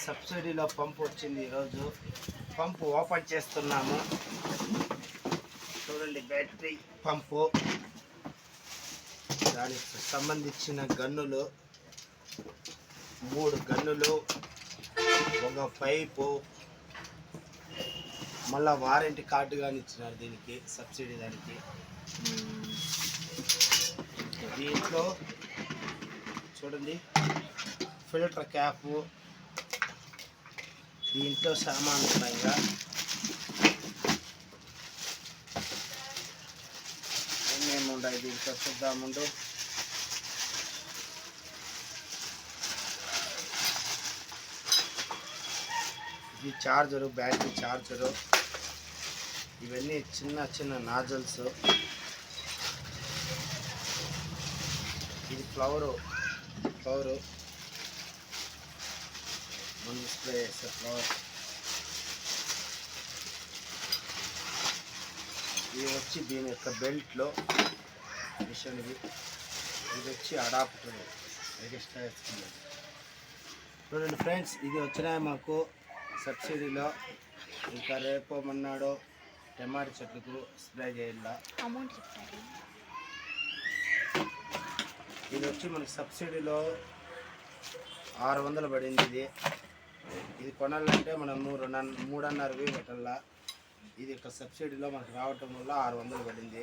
సబ్సిడీలో పంపు వచ్చింది. ఈరోజు పంపు ఓపెన్ చేస్తున్నాము. చూడండి, బ్యాటరీ పంపు, దానికి సంబంధించిన గన్నులు, 3 గన్నులు, ఒక పైపు, మళ్ళా వారంటీ కార్డు కానీ ఇచ్చినారు దీనికి, సబ్సిడీ దానికి. దీంట్లో చూడండి ఫిల్టర్ క్యాపు, దీంట్లో సామాన్లు ఉన్నాయి. ఏమేమి ఉన్నాయి దీంట్లో చూద్దాముండు. ఇది చార్జరు, బ్యాటరీ చార్జరు, ఇవన్నీ చిన్న చిన్న నాజల్స్. ఇది ఫ్లవరు మనం స్ప్రే చేసే ఫ్లవర్. ఇది వచ్చి దీని యొక్క బెల్ట్లో మిషన్. ఇది వచ్చి అడాప్టర్ ఎక్స్ట్రా వేసుకుంది. చూడండి ఫ్రెండ్స్, ఇది వచ్చినాయి మాకు సబ్సిడీలో. ఇంకా రేపు మన్నాడు టమాటా చెట్లకు స్ప్రే చేయాల. అమౌంట్ చెప్తారు. ఇది వచ్చి మనకి సబ్సిడీలో 600 పడింది. ఇది కొనాలంటే మనం 3.5 పెట్టాల. ఇది ఒక సబ్సిడీలో మనకు రావటం వల్ల 600 పడింది.